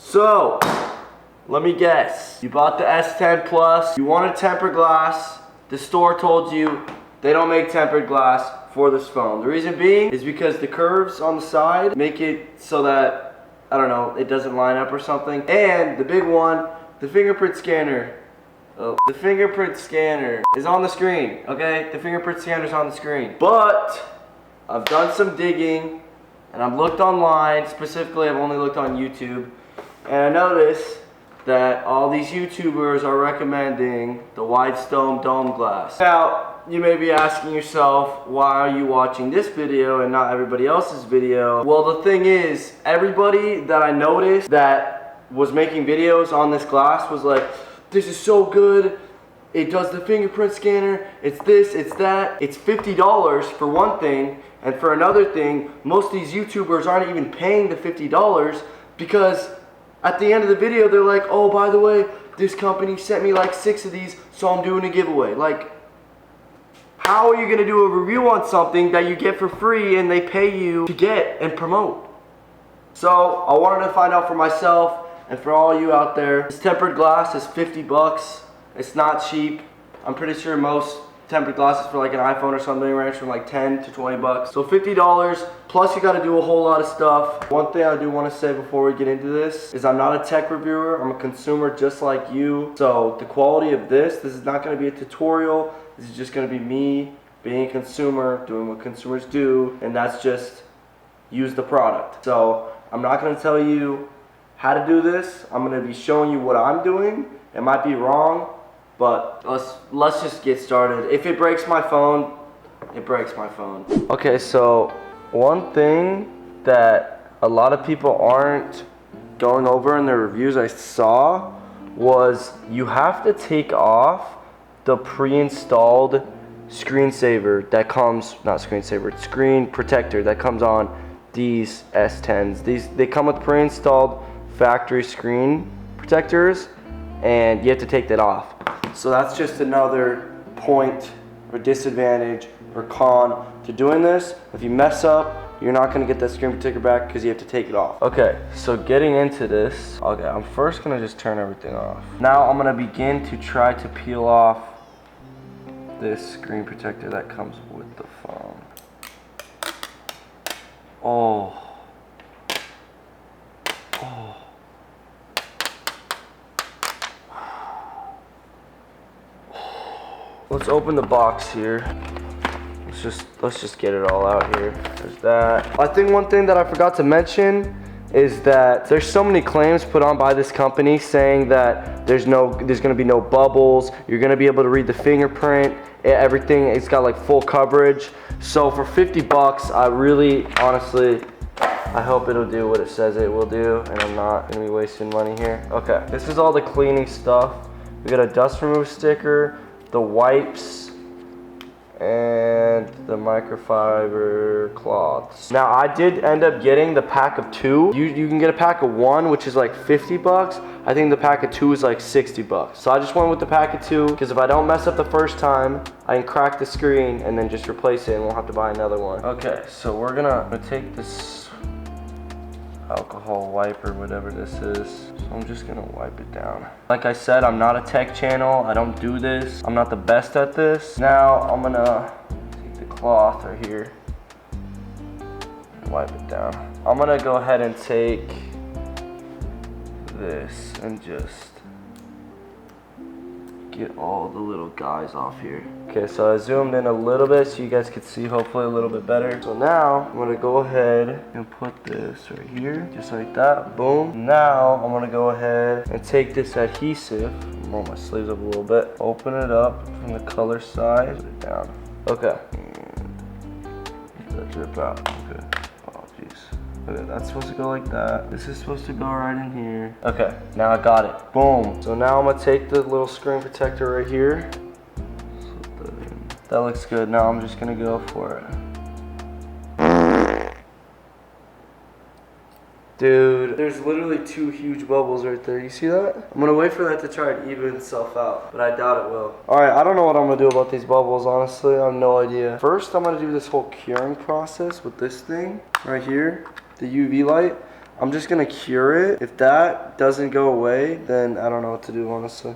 So, let me guess. You bought the S10 Plus, you wanted tempered glass. The store told you they don't make tempered glass for this phone. The reason being is because the curves on the side make it so that, I don't know, it doesn't line up or something. And the big one, the fingerprint scanner. Oh, the fingerprint scanner is on the screen, okay? The fingerprint scanner is on the screen. But I've done some digging and I've looked online. Specifically, I've only looked on YouTube. And I noticed that all these YouTubers are recommending the Widestone dome glass. Now, you may be asking yourself, why are you watching this video and not everybody else's video? Well, the thing is, everybody that I noticed that was making videos on this glass was like, this is so good, it does the fingerprint scanner, it's this, it's that. It's $50 for one thing, and for another thing, most of these YouTubers aren't even paying the $50 because at the end of the video, they're like, oh, by the way, this company sent me like 6 of these, so I'm doing a giveaway. Like, how are you gonna do a review on something that you get for free and they pay you to get and promote? So, I wanted to find out for myself and for all you out there. This tempered glass is 50 bucks. It's not cheap. I'm pretty sure most tempered glasses for like an iPhone or something range from like 10 to 20 bucks. So $50, plus you gotta do a whole lot of stuff. One thing I do wanna say before we get into this is I'm not a tech reviewer, I'm a consumer just like you. So the quality of this is not gonna be a tutorial. This is just gonna be me being a consumer, doing what consumers do, and that's just use the product. So I'm not gonna tell you how to do this. I'm gonna be showing you what I'm doing. It might be wrong, but let's just get started. If it breaks my phone, it breaks my phone. Okay, so one thing that a lot of people aren't going over in their reviews I saw was you have to take off the pre-installed screensaver that comes, not screensaver, screen protector that comes on these S10s. They come with pre-installed factory screen protectors, and you have to take that off. So that's just another point or disadvantage or con to doing this. If you mess up, you're not gonna get that screen protector back because you have to take it off. Okay, so getting into this, okay, I'm first gonna just turn everything off. Now I'm gonna begin to try to peel off this screen protector that comes with the phone. Oh. Let's open the box here. Let's just get it all out here. There's that. I think one thing that I forgot to mention is that there's so many claims put on by this company saying that there's gonna be no bubbles, you're gonna be able to read the fingerprint, everything, it's got like full coverage. So for 50 bucks, I really, honestly, I hope it'll do what it says it will do, and I'm not gonna be wasting money here. Okay, this is all the cleaning stuff. We got a dust remove sticker, the wipes, and the microfiber cloths. Now I did end up getting the pack of 2. You can get a pack of 1, which is like 50 bucks. I think the pack of 2 is like 60 bucks. So I just went with the pack of 2 because if I don't mess up the first time, I can crack the screen and then just replace it and we'll have to buy another one. Okay, so we're gonna take this alcohol wipe or whatever this is. So I'm just gonna wipe it down. Like I said, I'm not a tech channel. I don't do this. I'm not the best at this. Now I'm gonna take the cloth right here and wipe it down. I'm gonna go ahead and take this and just get all the little guys off here. Okay, so I zoomed in a little bit so you guys could see hopefully a little bit better. So now I'm gonna go ahead and put this right here, just like that, boom. Now I'm gonna go ahead and take this adhesive, roll my sleeves up a little bit, open it up from the color side, put it down. Okay, and let that drip out, okay. Oh jeez. Okay, that's supposed to go like that. This is supposed to go right in here. Okay, now I got it. Boom. So now I'm gonna take the little screen protector right here. Slip that in. That looks good. Now I'm just gonna go for it. Dude, there's literally 2 huge bubbles right there. You see that? I'm gonna wait for that to try and even itself out, but I doubt it will. Alright, I don't know what I'm gonna do about these bubbles, honestly. I have no idea. First, I'm gonna do this whole curing process with this thing right here, the UV light. I'm just gonna cure it. If that doesn't go away, then I don't know what to do, honestly.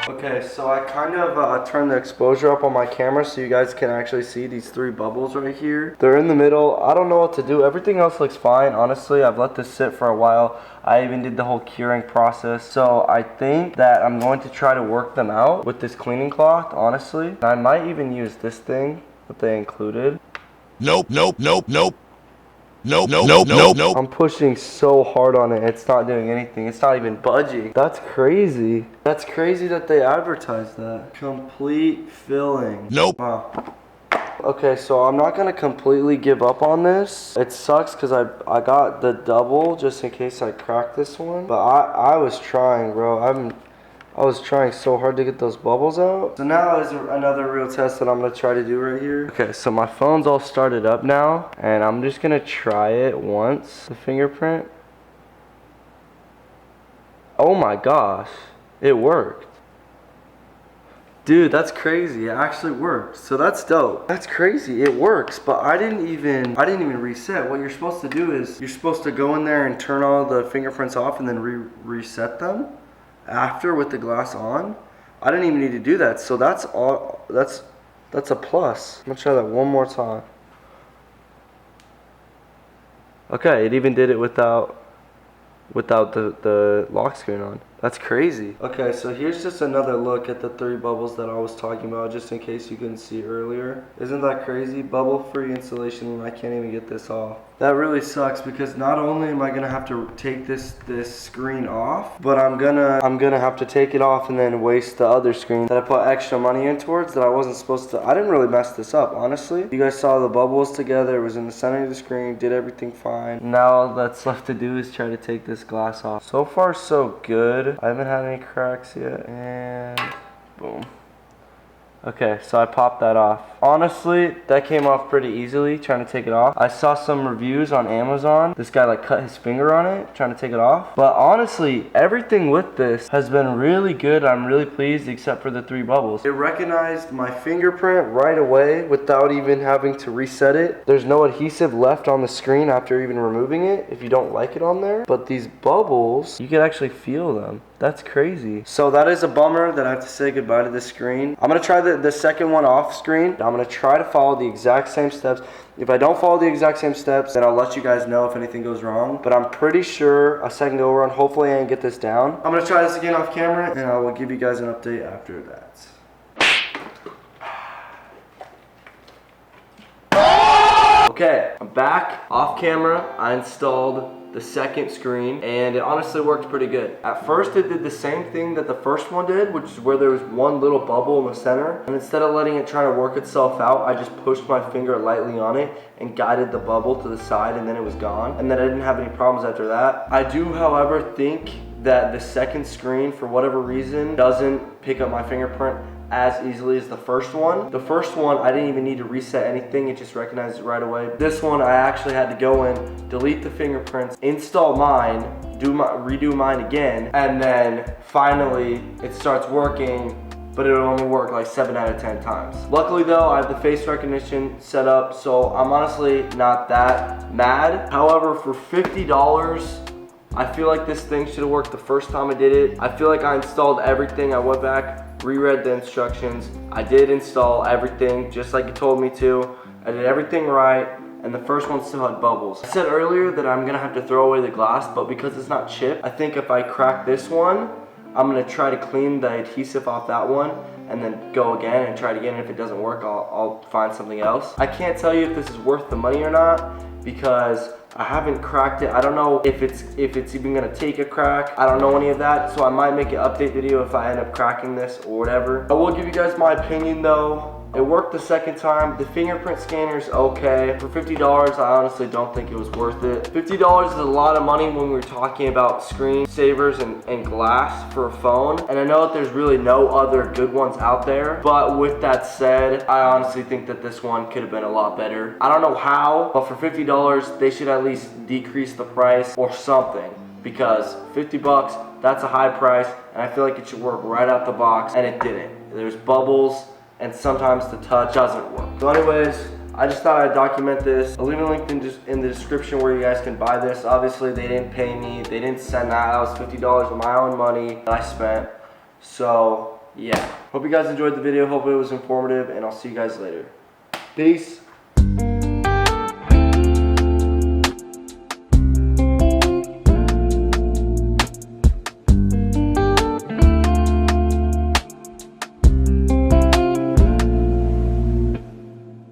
Okay, so I kind of turned the exposure up on my camera so you guys can actually see these 3 bubbles right here. They're in the middle. I don't know what to do. Everything else looks fine, honestly. I've let this sit for a while. I even did the whole curing process. So I think that I'm going to try to work them out with this cleaning cloth, honestly. I might even use this thing that they included. Nope. Nope. I'm pushing so hard on it, it's not doing anything. It's not even budging. That's crazy. That's crazy that they advertise that. Complete filling. Nope. Wow. Okay, so I'm not gonna completely give up on this. It sucks because I got the double just in case I crack this one. But I was trying, bro. I was trying so hard to get those bubbles out. So now is another real test that I'm gonna try to do right here. Okay, so my phone's all started up now, and I'm just gonna try it once, the fingerprint. Oh my gosh, it worked. Dude, that's crazy, it actually worked. So that's dope. That's crazy, it works, but I didn't even reset. What you're supposed to do is, you're supposed to go in there and turn all the fingerprints off and then reset them after with the glass on. I didn't even need to do that, so that's all. That's a plus. I'm gonna try that one more time. Okay, it even did it without the lock screen on. That's crazy. Okay, so here's just another look at the 3 bubbles that I was talking about, just in case you couldn't see earlier. Isn't that crazy? Bubble-free installation, and I can't even get this off. That really sucks because not only am I gonna have to take this screen off, but I'm gonna have to take it off and then waste the other screen that I put extra money in towards that I wasn't supposed to. I didn't really mess this up, honestly. You guys saw the bubbles together. It was in the center of the screen. Did everything fine. Now all that's left to do is try to take this glass off. So far, so good. I haven't had any cracks yet, and boom. Okay, so I popped that off. Honestly, that came off pretty easily, trying to take it off. I saw some reviews on Amazon. This guy like cut his finger on it, trying to take it off. But honestly, everything with this has been really good. I'm really pleased, except for the 3 bubbles. It recognized my fingerprint right away without even having to reset it. There's no adhesive left on the screen after even removing it if you don't like it on there. But these bubbles, you can actually feel them. That's crazy. So that is a bummer that I have to say goodbye to this screen. I'm gonna try the second one off screen. I'm gonna try to follow the exact same steps. If I don't follow the exact same steps, then I'll let you guys know if anything goes wrong. But I'm pretty sure a second go around, hopefully I can get this down. I'm gonna try this again off camera, and I will give you guys an update after that. Okay, I'm back off camera. I installed the second screen, and it honestly worked pretty good. At first it did the same thing that the first one did, which is where there was one little bubble in the center, and instead of letting it try to work itself out, I just pushed my finger lightly on it and guided the bubble to the side, and then it was gone, and then I didn't have any problems after that. I do, however, think that the second screen, for whatever reason, doesn't pick up my fingerprint as easily as the first one. The first one, I didn't even need to reset anything, it just recognized it right away. This one, I actually had to go in, delete the fingerprints, install mine, redo mine again, and then finally it starts working, but it'll only work like 7 out of 10 times. Luckily though, I have the face recognition set up, so I'm honestly not that mad. However, for $50, I feel like this thing should have worked the first time I did it. I feel like I installed everything. I went back, reread the instructions. I did install everything just like you told me to. I did everything right, and the first one still had bubbles. I said earlier that I'm gonna have to throw away the glass, but because it's not chipped, I think if I crack this one, I'm gonna try to clean the adhesive off that one and then go again and try it again. And if it doesn't work, I'll find something else. I can't tell you if this is worth the money or not because I haven't cracked it. I don't know if it's even gonna take a crack. I don't know any of that, so I might make an update video if I end up cracking this or whatever. I will give you guys my opinion though. It worked the second time. The fingerprint scanner's okay. For $50, I honestly don't think it was worth it. $50 is a lot of money when we're talking about screen savers and glass for a phone. And I know that there's really no other good ones out there. But with that said, I honestly think that this one could have been a lot better. I don't know how, but for $50, they should at least decrease the price or something. Because 50 bucks, that's a high price. And I feel like it should work right out the box, and it didn't. There's bubbles, and sometimes the touch doesn't work. So anyways, I just thought I'd document this. I'll leave a link in the description where you guys can buy this. Obviously, they didn't pay me. They didn't send that. That was $50 of my own money that I spent. So, yeah. Hope you guys enjoyed the video. Hope it was informative, and I'll see you guys later. Peace.